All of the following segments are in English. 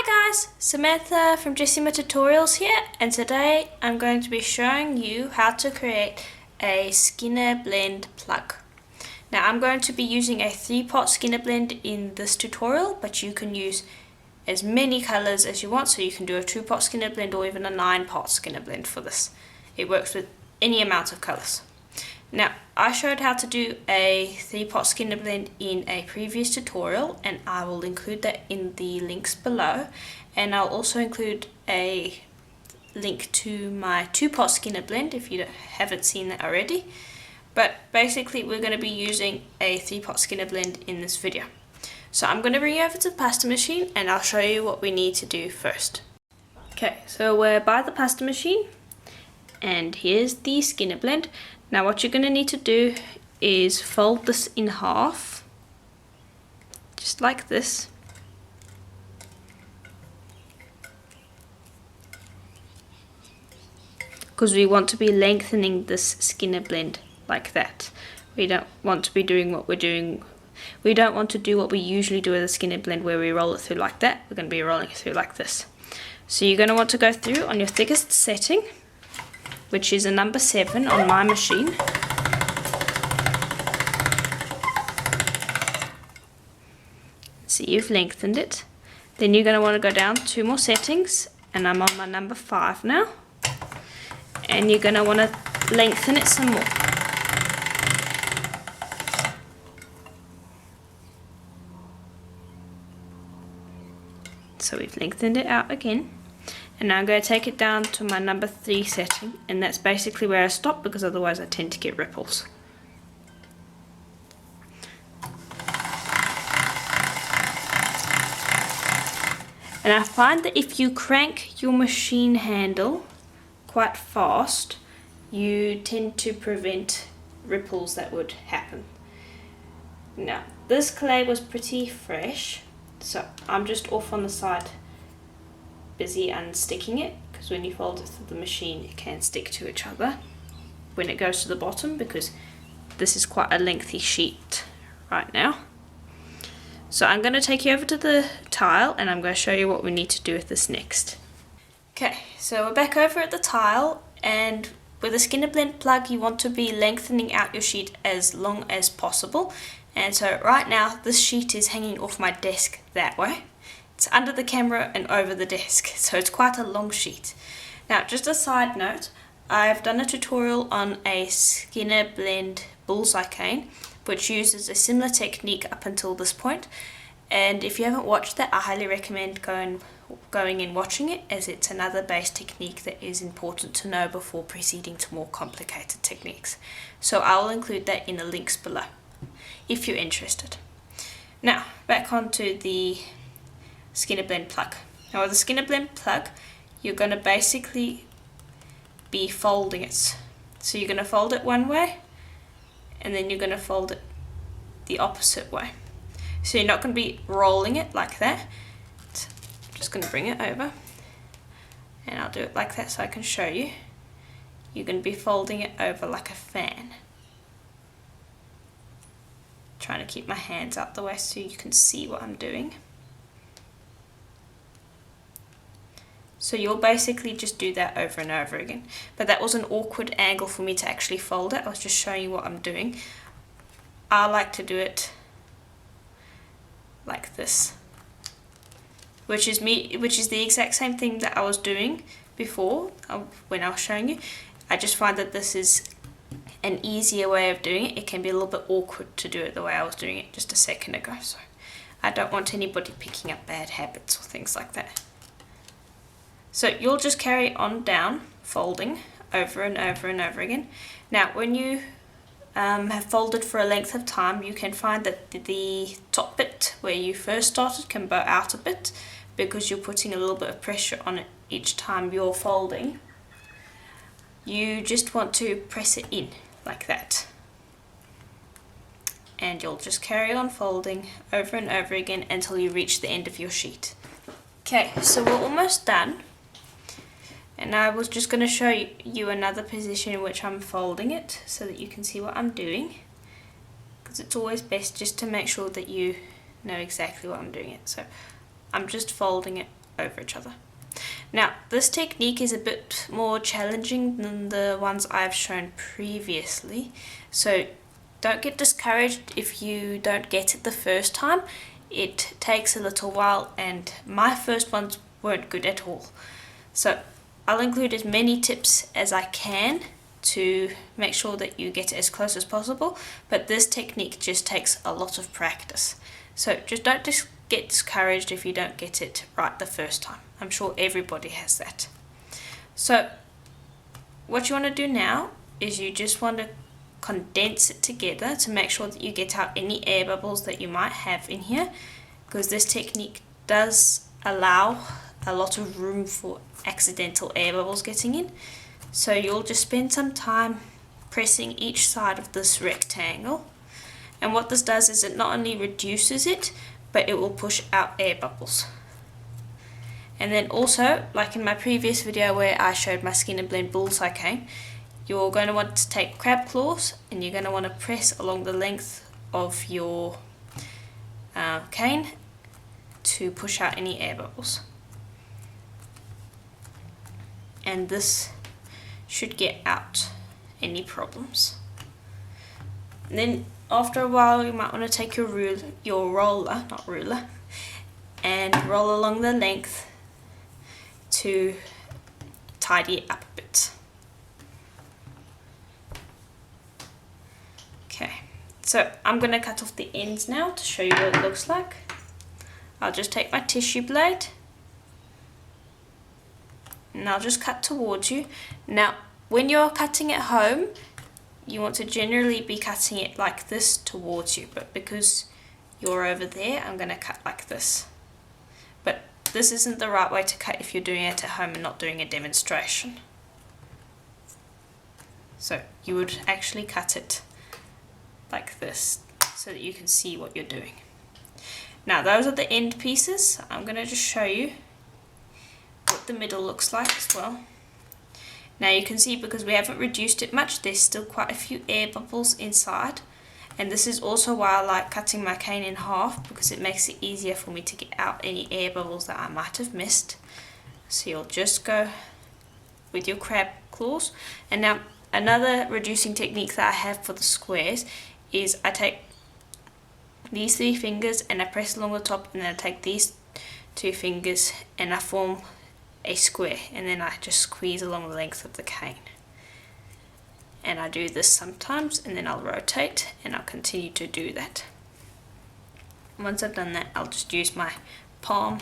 Hi guys, Samantha from Jessama Tutorials here, and today I'm going to be showing you how to create a Skinner blend plug. Now I'm going to be using a 3-pot Skinner blend in this tutorial, but you can use as many colors as you want, so you can do a 2-pot Skinner blend or even a 9-pot Skinner blend for this. It works with any amount of colors. Now, I showed how to do a 3-pot Skinner blend in a previous tutorial, and I will include that in the links below, and I'll also include a link to my 2-pot Skinner blend if you haven't seen that already. But basically we're going to be using a 3-pot Skinner blend in this video. So I'm going to bring you over to the pasta machine and I'll show you what we need to do first. Okay, so we're by the pasta machine and here's the Skinner blend. Now what you're going to need to do is fold this in half, just like this. Because we want to be lengthening this Skinner blend like that. We don't want to be doing what we're doing. We don't want to do what we usually do with a Skinner blend where we roll it through like that. We're going to be rolling it through like this. So you're going to want to go through on your thickest setting, which is a number 7 on my machine. So you've lengthened it. Then you're going to want to go down 2 more settings, and I'm on my number 5 now. And you're going to want to lengthen it some more. So we've lengthened it out again. And now I'm going to take it down to my number 3 setting, and that's basically where I stop because otherwise I tend to get ripples. And I find that if you crank your machine handle quite fast, you tend to prevent ripples that would happen. Now, this clay was pretty fresh, so I'm just off on the side busy unsticking it, because when you fold it through the machine it can stick to each other when it goes to the bottom, because this is quite a lengthy sheet right now. So I'm going to take you over to the tile and I'm going to show you what we need to do with this next. Okay, so we're back over at the tile, and with a Skinner blend plug you want to be lengthening out your sheet as long as possible. And so right now this sheet is hanging off my desk that way. It's under the camera and over the desk, so it's quite a long sheet. Now, just a side note, I've done a tutorial on a Skinner blend bullseye cane, which uses a similar technique up until this point. And if you haven't watched that, I highly recommend going and watching it, as it's another base technique that is important to know before proceeding to more complicated techniques. So I'll include that in the links below, if you're interested. Now, back onto the Skinner blend plug. Now with the Skinner blend plug, you're going to basically be folding it. So you're going to fold it one way, and then you're going to fold it the opposite way. So you're not going to be rolling it like that. I'm just going to bring it over, and I'll do it like that so I can show you. You're going to be folding it over like a fan. Trying to keep my hands out the way so you can see what I'm doing. So you'll basically just do that over and over again. But that was an awkward angle for me to actually fold it. I was just showing you what I'm doing. I like to do it like this, which is the exact same thing that I was doing before when I was showing you. I just find that this is an easier way of doing it. It can be a little bit awkward to do it the way I was doing it just a second ago. So I don't want anybody picking up bad habits or things like that. So you'll just carry on down, folding over and over and over again. Now when you have folded for a length of time, you can find that the top bit where you first started can bow out a bit, because you're putting a little bit of pressure on it each time you're folding. You just want to press it in like that. And you'll just carry on folding over and over again until you reach the end of your sheet. Okay, so we're almost done. And I was just going to show you another position in which I'm folding it so that you can see what I'm doing, because it's always best just to make sure that you know exactly what I'm doing it. So I'm just folding it over each other. Now, this technique is a bit more challenging than the ones I've shown previously, so don't get discouraged if you don't get it the first time. It takes a little while, and my first ones weren't good at all. So I'll include as many tips as I can to make sure that you get as close as possible, but this technique just takes a lot of practice. So just don't get discouraged if you don't get it right the first time. I'm sure everybody has that. So what you want to do now is you just want to condense it together to make sure that you get out any air bubbles that you might have in here, because this technique does allow a lot of room for accidental air bubbles getting in. So you'll just spend some time pressing each side of this rectangle, and what this does is it not only reduces it, but it will push out air bubbles. And then also, like in my previous video where I showed my Skin and Blend bullseye cane, you're going to want to take crab claws and you're going to want to press along the length of your cane to push out any air bubbles. And this should get out any problems. And then after a while you might want to take your roller, and roll along the length to tidy it up a bit. Okay, so I'm going to cut off the ends now to show you what it looks like. I'll just take my tissue blade and I'll just cut towards you. Now, when you're cutting at home, you want to generally be cutting it like this towards you, but because you're over there, I'm going to cut like this. But this isn't the right way to cut if you're doing it at home and not doing a demonstration. So you would actually cut it like this so that you can see what you're doing. Now those are the end pieces. I'm going to just show you what the middle looks like as well. Now you can see, because we haven't reduced it much, there's still quite a few air bubbles inside, and this is also why I like cutting my cane in half, because it makes it easier for me to get out any air bubbles that I might have missed. So you'll just go with your crab claws. And now another reducing technique that I have for the squares is I take these 3 fingers and I press along the top, and then I take these 2 fingers and I form a square, and then I just squeeze along the length of the cane. And I do this sometimes, and then I'll rotate and I'll continue to do that. Once I've done that, I'll just use my palm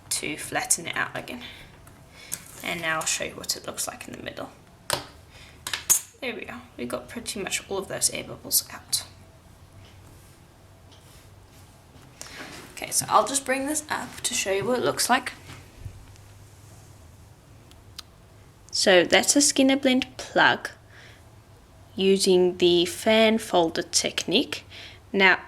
to flatten it out again. And now I'll show you what it looks like in the middle. There we go. We got pretty much all of those air bubbles out. Okay, so I'll just bring this up to show you what it looks like. So that's a Skin and Blend plug using the fan folder technique. Now,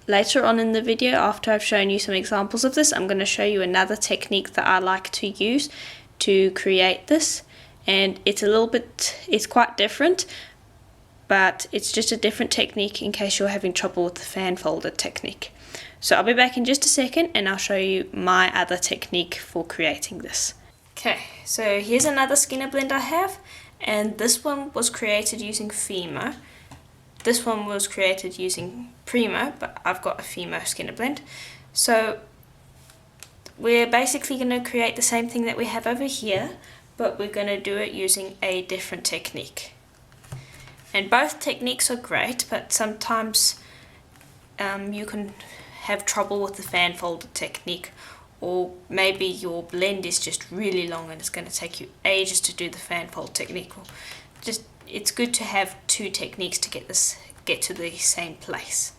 later on in the video, after I've shown you some examples of this, I'm going to show you another technique that I like to use to create this. And it's quite different, but it's just a different technique in case you're having trouble with the fan folder technique. So I'll be back in just a second and I'll show you my other technique for creating this. Okay, so here's another Skin and Blend I have, and this one was created using Fimo. This one was created using Primo, but I've got a Fimo Skin and Blend. So we're basically going to create the same thing that we have over here, but we're going to do it using a different technique. And both techniques are great, but sometimes you can have trouble with the fan folder technique, or maybe your blend is just really long and it's going to take you ages to do the fan fold technique. It's good to have 2 techniques to get to the same place.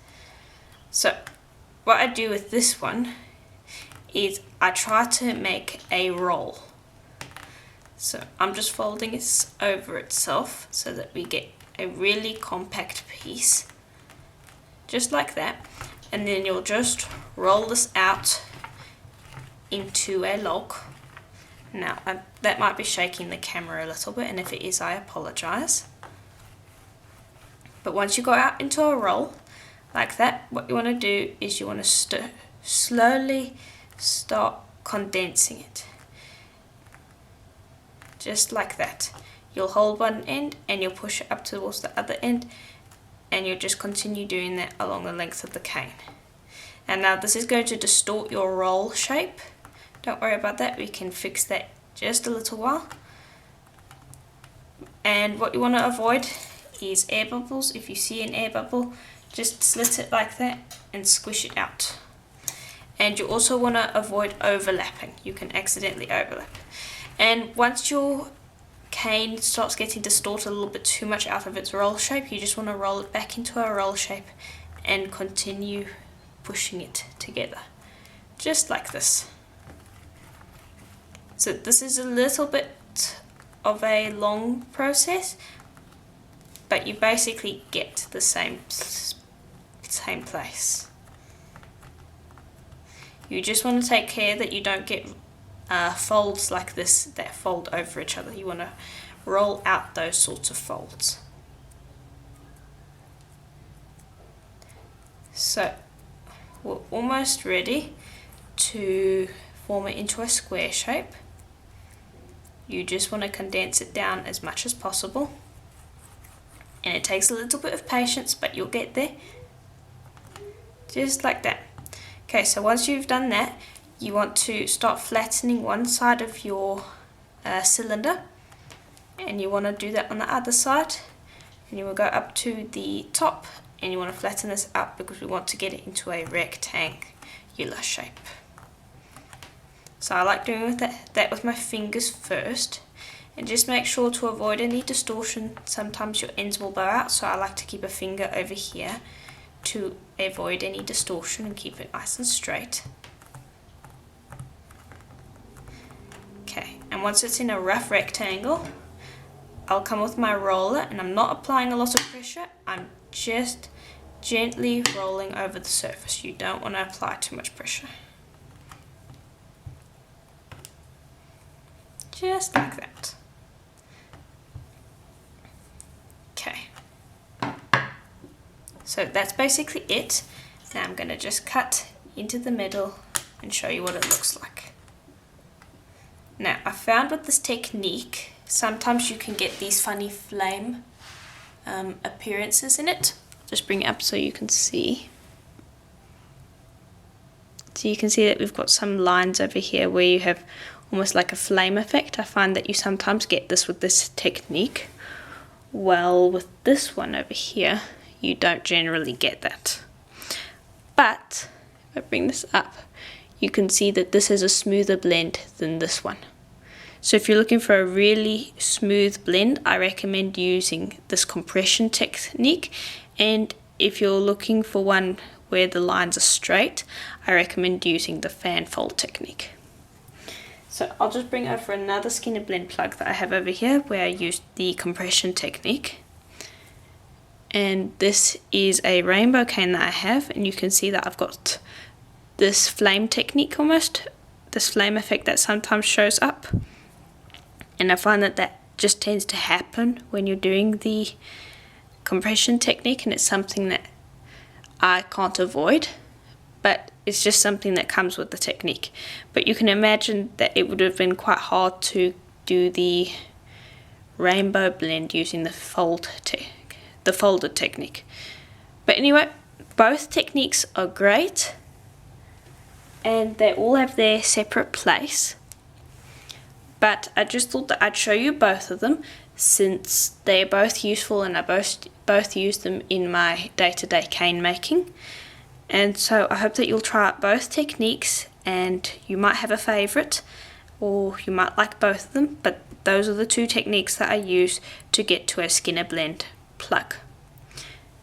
So what I do with this one is I try to make a roll. So I'm just folding this over itself so that we get a really compact piece, just like that. And then you'll just roll this out into a log. Now that might be shaking the camera a little bit, and if it is, I apologize. But once you go out into a roll like that, what you want to do is you want to slowly start condensing it. Just like that. You'll hold one end and you'll push it up towards the other end, and you'll just continue doing that along the length of the cane. And now this is going to distort your roll shape. Don't worry about that, we can fix that just a little while. And what you want to avoid is air bubbles. If you see an air bubble, just slit it like that and squish it out. And you also want to avoid overlapping. You can accidentally overlap. And once your cane starts getting distorted a little bit too much out of its roll shape, you just want to roll it back into a roll shape and continue pushing it together. Just like this. So this is a little bit of a long process, but you basically get the same place. You just want to take care that you don't get folds like this that fold over each other. You want to roll out those sorts of folds. So we're almost ready to form it into a square shape. You just want to condense it down as much as possible, and it takes a little bit of patience, but you'll get there. Just like that. Okay, so once you've done that, you want to start flattening one side of your cylinder, and you want to do that on the other side, and you will go up to the top, and you want to flatten this up because we want to get it into a rectangular shape. So I like doing that with my fingers first, and just make sure to avoid any distortion. Sometimes your ends will bow out, so I like to keep a finger over here to avoid any distortion and keep it nice and straight. Okay, and once it's in a rough rectangle, I'll come with my roller, and I'm not applying a lot of pressure, I'm just gently rolling over the surface. You don't want to apply too much pressure. Just like that. Okay. So that's basically it. Now I'm going to just cut into the middle and show you what it looks like. Now I found with this technique, sometimes you can get these funny flame appearances in it. Just bring it up so you can see. So you can see that we've got some lines over here where you have almost like a flame effect. I find that you sometimes get this with this technique. Well, with this one over here, you don't generally get that. But if I bring this up, you can see that this is a smoother blend than this one. So if you're looking for a really smooth blend, I recommend using this compression technique. And if you're looking for one where the lines are straight, I recommend using the fan fold technique. So I'll just bring over another Skinner blend plug that I have over here where I used the compression technique. And this is a rainbow cane that I have, and you can see that I've got this flame technique almost, this flame effect that sometimes shows up. And I find that that just tends to happen when you're doing the compression technique, and it's something that I can't avoid, but it's just something that comes with the technique. But you can imagine that it would have been quite hard to do the rainbow blend using the folded technique. But anyway, both techniques are great, and they all have their separate place. But I just thought that I'd show you both of them, since they're both useful and I both use them in my day-to-day cane making. And so I hope that you'll try out both techniques, and you might have a favourite, or you might like both of them, but those are the two techniques that I use to get to a Skinner blend plug.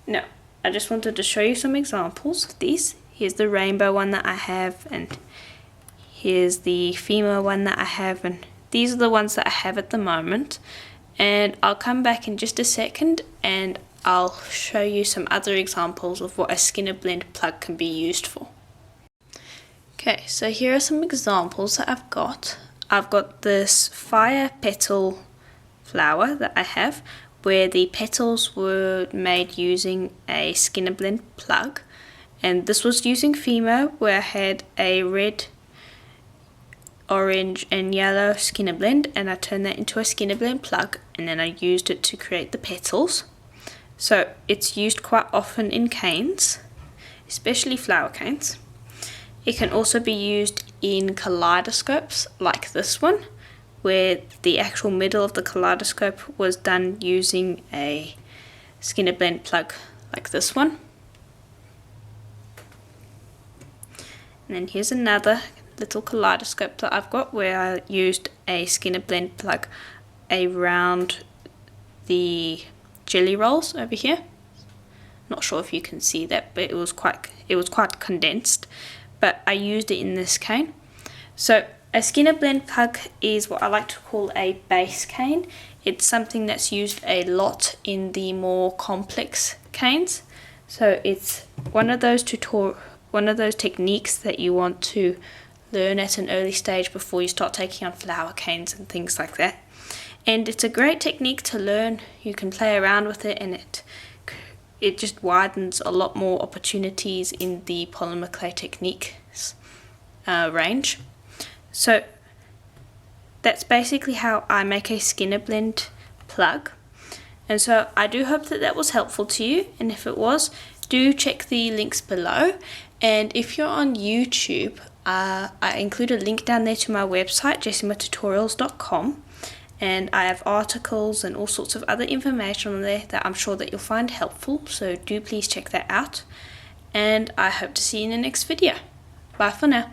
Now, I just wanted to show you some examples of these. Here's the rainbow one that I have, and here's the female one that I have, and these are the ones that I have at the moment. And I'll come back in just a second and I'll show you some other examples of what a Skinner blend plug can be used for. Okay, so here are some examples that I've got. I've got this fire petal flower that I have, where the petals were made using a Skinner blend plug, and this was using Fimo, where I had a red orange and yellow Skinner blend, and I turned that into a Skinner blend plug, and then I used it to create the petals. So it's used quite often in canes, especially flower canes. It can also be used in kaleidoscopes like this one, where the actual middle of the kaleidoscope was done using a Skinner blend plug like this one. And then here's another little kaleidoscope that I've got where I used a Skinner blend plug around the jelly rolls over here. Not sure if you can see that, but it was quite condensed, but I used it in this cane. So a Skinner blend plug is what I like to call a base cane. It's something that's used a lot in the more complex canes. So it's one of those techniques that you want to learn at an early stage before you start taking on flower canes and things like that. And it's a great technique to learn. You can play around with it, and it just widens a lot more opportunities in the polymer clay techniques range. So that's basically how I make a Skinner blend plug. And so I do hope that was helpful to you, and if it was, do check the links below. And if you're on YouTube, I include a link down there to my website, jessamatutorials.com, and I have articles and all sorts of other information on there that I'm sure that you'll find helpful, so do please check that out, and I hope to see you in the next video. Bye for now.